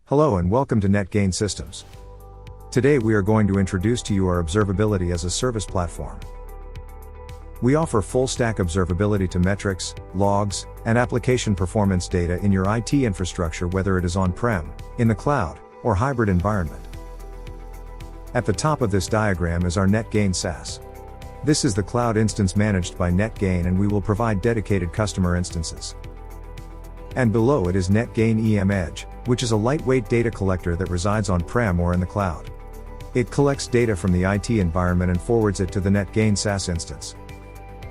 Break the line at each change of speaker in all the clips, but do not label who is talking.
Hello and welcome to NetGain Systems. Today we are going to introduce to you our Observability as a Service platform. We offer full-stack observability to metrics, logs, and application performance data in your IT infrastructure, whether it is on-prem, in the cloud, or hybrid environment. At the top of this diagram is our NetGain SaaS. This is the cloud instance managed by NetGain, and we will provide dedicated customer instances. And below it is NetGain EM Edge, which is a lightweight data collector that resides on-prem or in the cloud. It collects data from the IT environment and forwards it to the NetGain SaaS instance.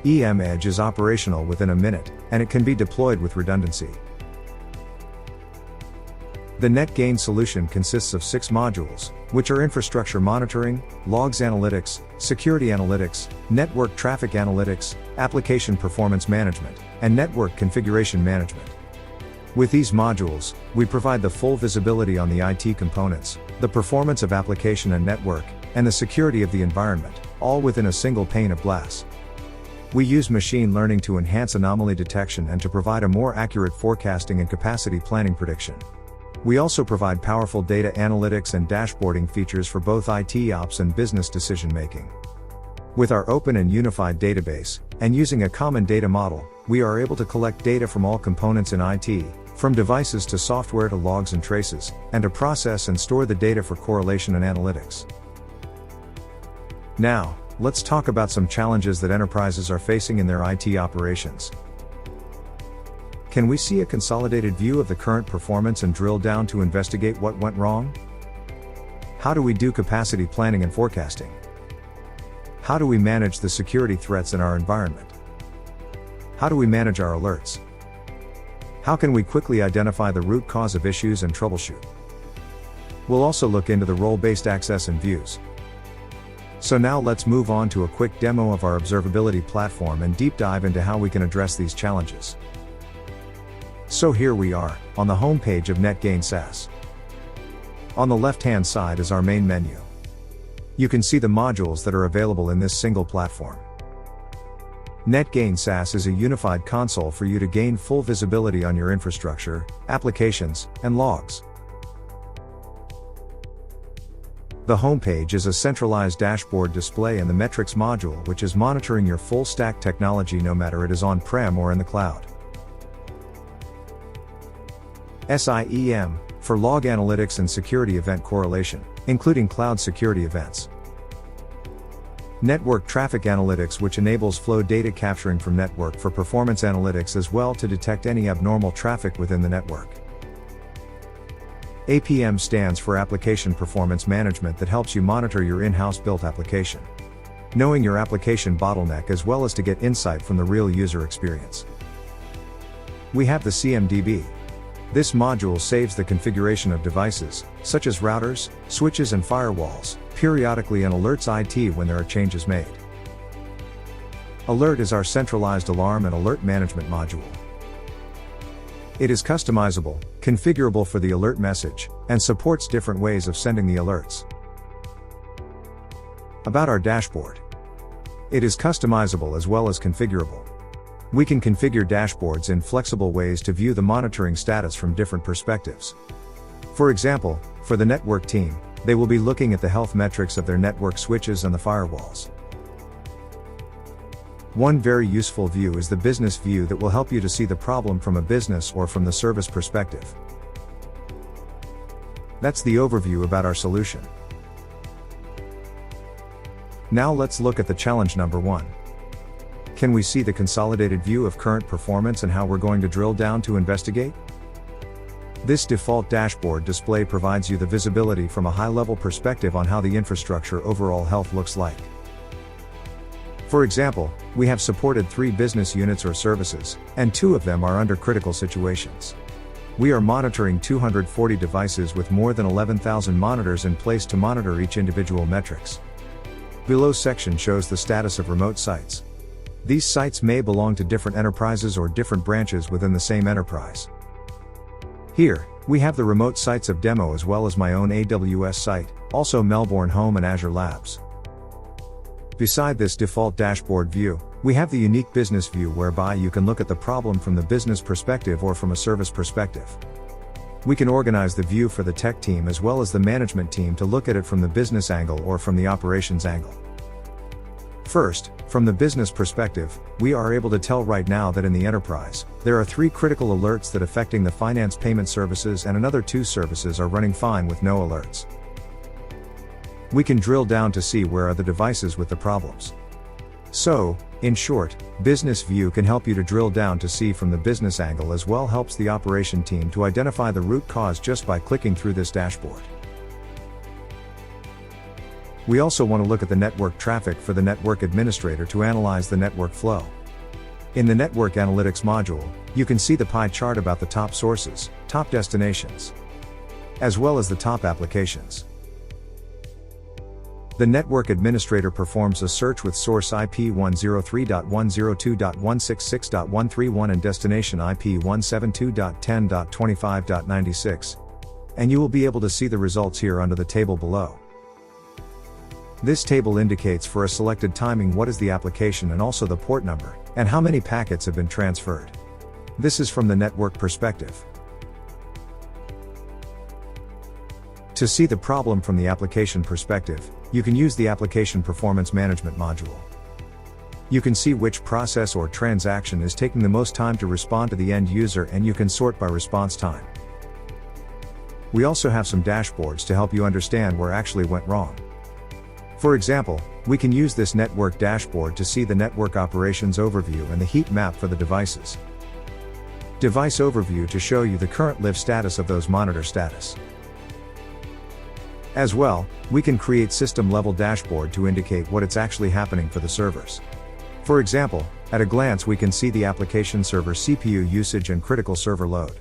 EM Edge is operational within a minute, and it can be deployed with redundancy. The NetGain solution consists of 6 modules, which are infrastructure monitoring, logs analytics, security analytics, network traffic analytics, application performance management, and network configuration management. With these modules, we provide the full visibility on the IT components, the performance of application and network, and the security of the environment, all within a single pane of glass. We use machine learning to enhance anomaly detection and to provide a more accurate forecasting and capacity planning prediction. We also provide powerful data analytics and dashboarding features for both IT ops and business decision making. With our open and unified database, and using a common data model, we are able to collect data from all components in IT, from devices to software to logs and traces, and to process and store the data for correlation and analytics. Now, let's talk about some challenges that enterprises are facing in their IT operations. Can we see a consolidated view of the current performance and drill down to investigate what went wrong? How do we do capacity planning and forecasting? How do we manage the security threats in our environment? How do we manage our alerts? How can we quickly identify the root cause of issues and troubleshoot? We'll also look into the role-based access and views. So now let's move on to a quick demo of our observability platform and deep dive into how we can address these challenges. So here we are, on the home page of NetGain SaaS. On the left-hand side is our main menu. You can see the modules that are available in this single platform. NetGain SaaS is a unified console for you to gain full visibility on your infrastructure, applications, and logs. The homepage is a centralized dashboard display and the metrics module, which is monitoring your full stack technology no matter it is on-prem or in the cloud. SIEM, for log analytics and security event correlation, including cloud security events. Network traffic analytics, which enables flow data capturing from network for performance analytics as well to detect any abnormal traffic within the network. APM stands for Application Performance Management, that helps you monitor your in-house built application, knowing your application bottleneck as well as to get insight from the real user experience. We have the CMDB. This module saves the configuration of devices, such as routers, switches and firewalls, periodically and alerts IT when there are changes made. Alert is our centralized alarm and alert management module. It is customizable, configurable for the alert message, and supports different ways of sending the alerts. About our dashboard. It is customizable as well as configurable. We can configure dashboards in flexible ways to view the monitoring status from different perspectives. For example, for the network team, they will be looking at the health metrics of their network switches and the firewalls. One very useful view is the business view that will help you to see the problem from a business or from the service perspective. That's the overview about our solution. Now let's look at the challenge number 1. Can we see the consolidated view of current performance and how we're going to drill down to investigate? This default dashboard display provides you the visibility from a high-level perspective on how the infrastructure overall health looks like. For example, we have supported 3 business units or services, and 2 of them are under critical situations. We are monitoring 240 devices with more than 11,000 monitors in place to monitor each individual metrics. Below section shows the status of remote sites. These sites may belong to different enterprises or different branches within the same enterprise. Here, we have the remote sites of demo as well as my own AWS site, also Melbourne Home and Azure Labs. Beside this default dashboard view, we have the unique business view whereby you can look at the problem from the business perspective or from a service perspective. We can organize the view for the tech team as well as the management team to look at it from the business angle or from the operations angle. First, from the business perspective, we are able to tell right now that in the enterprise, there are 3 critical alerts that affecting the finance payment services and another 2 services are running fine with no alerts. We can drill down to see where are the devices with the problems. So, in short, Business View can help you to drill down to see from the business angle as well helps the operation team to identify the root cause just by clicking through this dashboard. We also want to look at the network traffic for the network administrator to analyze the network flow. In the Network Analytics module, you can see the pie chart about the top sources, top destinations, as well as the top applications. The network administrator performs a search with source IP 103.102.166.131 and destination IP 172.10.25.96. And you will be able to see the results here under the table below. This table indicates for a selected timing what is the application and also the port number, and how many packets have been transferred. This is from the network perspective. To see the problem from the application perspective, you can use the Application Performance Management module. You can see which process or transaction is taking the most time to respond to the end user and you can sort by response time. We also have some dashboards to help you understand where actually went wrong. For example, we can use this network dashboard to see the network operations overview and the heat map for the devices. Device overview to show you the current live status of those monitor status. As well, we can create system-level dashboard to indicate what it's actually happening for the servers. For example, at a glance we can see the application server CPU usage and critical server load.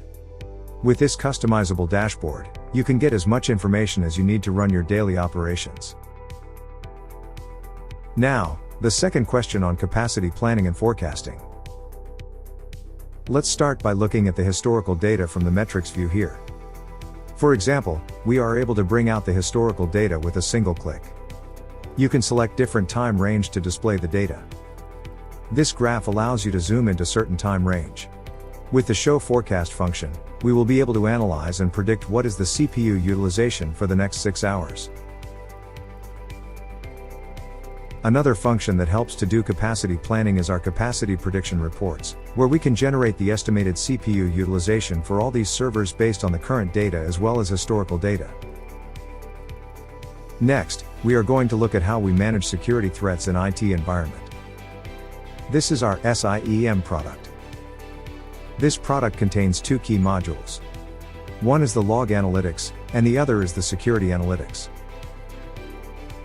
With this customizable dashboard, you can get as much information as you need to run your daily operations. Now, the second question on capacity planning and forecasting. Let's start by looking at the historical data from the metrics view here. For example, we are able to bring out the historical data with a single click. You can select different time range to display the data. This graph allows you to zoom into certain time range. With the Show Forecast function, we will be able to analyze and predict what is the CPU utilization for the next 6 hours. Another function that helps to do capacity planning is our capacity prediction reports, where we can generate the estimated CPU utilization for all these servers based on the current data as well as historical data. Next, we are going to look at how we manage security threats in IT environment. This is our SIEM product. This product contains 2 key modules. One is the log analytics, and the other is the security analytics.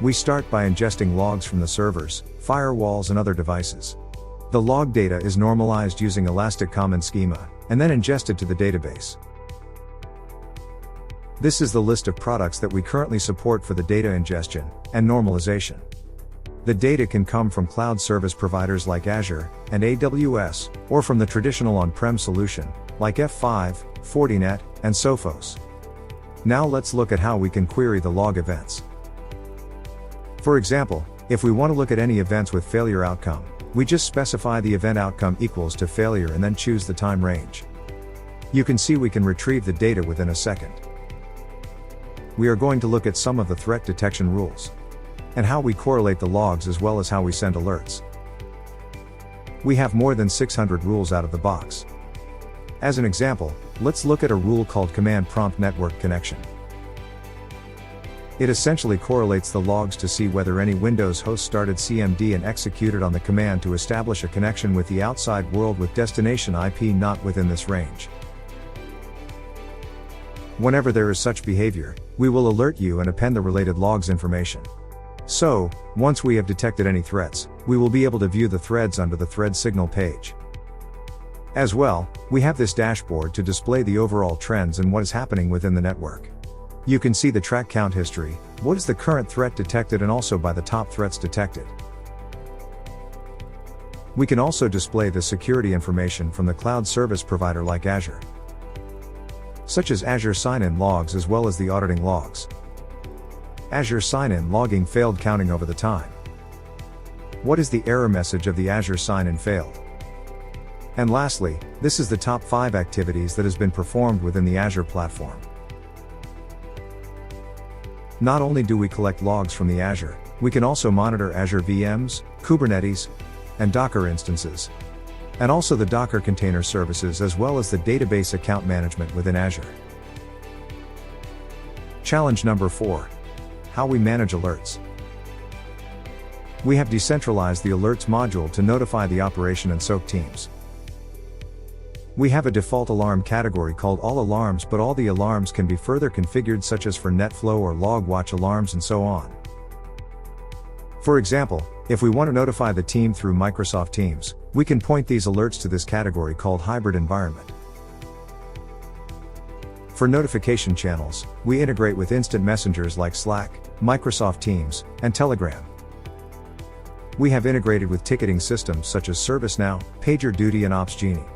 We start by ingesting logs from the servers, firewalls and other devices. The log data is normalized using Elastic Common Schema, and then ingested to the database. This is the list of products that we currently support for the data ingestion and normalization. The data can come from cloud service providers like Azure and AWS, or from the traditional on-prem solution, like F5, Fortinet, and Sophos. Now let's look at how we can query the log events. For example, if we want to look at any events with failure outcome, we just specify the event outcome equals to failure and then choose the time range. You can see we can retrieve the data within a second. We are going to look at some of the threat detection rules, and how we correlate the logs as well as how we send alerts. We have more than 600 rules out of the box. As an example, let's look at a rule called Command Prompt Network Connection. It essentially correlates the logs to see whether any Windows host started CMD and executed on the command to establish a connection with the outside world with destination IP not within this range. Whenever there is such behavior, we will alert you and append the related logs information. So, once we have detected any threats, we will be able to view the threads under the thread signal page. As well, we have this dashboard to display the overall trends and what is happening within the network. You can see the track count history, what is the current threat detected and also by the top threats detected. We can also display the security information from the cloud service provider like Azure, such as Azure sign-in logs as well as the auditing logs. Azure sign-in logging failed counting over the time. What is the error message of the Azure sign-in failed? And lastly, this is the top 5 activities that has been performed within the Azure platform. Not only do we collect logs from the Azure, we can also monitor Azure VMs, Kubernetes, and Docker instances, and also the Docker container services as well as the database account management within Azure. Challenge number 4. How we manage alerts. We have decentralized the alerts module to notify the operation and SOAK teams. We have a default alarm category called All Alarms, but all the alarms can be further configured, such as for NetFlow or LogWatch alarms and so on. For example, if we want to notify the team through Microsoft Teams, we can point these alerts to this category called Hybrid Environment. For notification channels, we integrate with instant messengers like Slack, Microsoft Teams, and Telegram. We have integrated with ticketing systems such as ServiceNow, PagerDuty, and OpsGenie.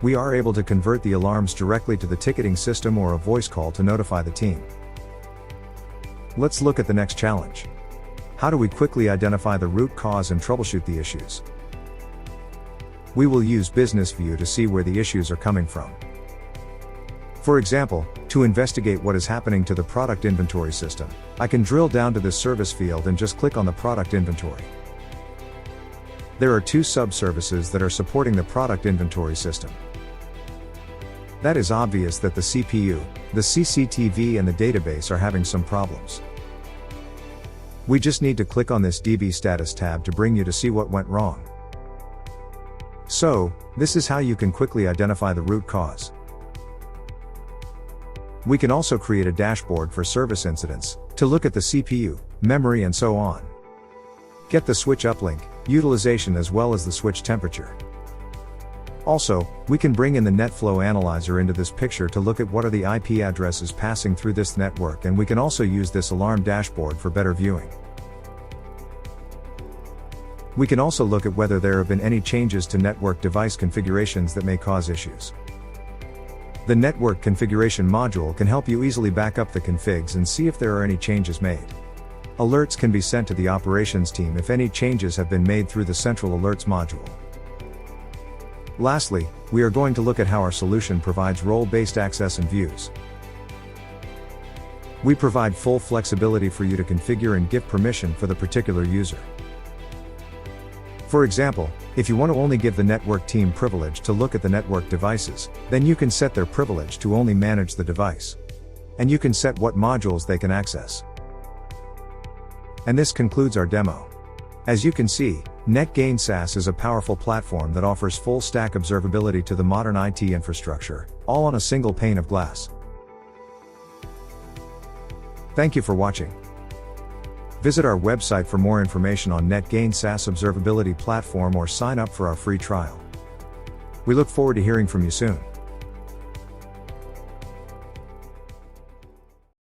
We are able to convert the alarms directly to the ticketing system or a voice call to notify the team. Let's look at the next challenge. How do we quickly identify the root cause and troubleshoot the issues? We will use Business View to see where the issues are coming from. For example, to investigate what is happening to the product inventory system, I can drill down to this service field and just click on the product inventory. There are 2 sub-services that are supporting the product inventory system. That is obvious that the CPU, the CCTV, and the database are having some problems. We just need to click on this DB status tab to bring you to see what went wrong. So, this is how you can quickly identify the root cause. We can also create a dashboard for service incidents, to look at the CPU, memory, and so on. Get the switch uplink, utilization, as well as the switch temperature. Also, we can bring in the NetFlow analyzer into this picture to look at what are the IP addresses passing through this network, and we can also use this alarm dashboard for better viewing. We can also look at whether there have been any changes to network device configurations that may cause issues. The network configuration module can help you easily back up the configs and see if there are any changes made. Alerts can be sent to the operations team if any changes have been made through the central alerts module. Lastly, we are going to look at how our solution provides role-based access and views. We provide full flexibility for you to configure and give permission for the particular user. For example, if you want to only give the network team privilege to look at the network devices, then you can set their privilege to only manage the device. And you can set what modules they can access. And this concludes our demo. As you can see, NetGain SaaS is a powerful platform that offers full stack observability to the modern IT infrastructure, all on a single pane of glass. Thank you for watching. Visit our website for more information on NetGain SaaS observability platform or sign up for our free trial. We look forward to hearing from you soon.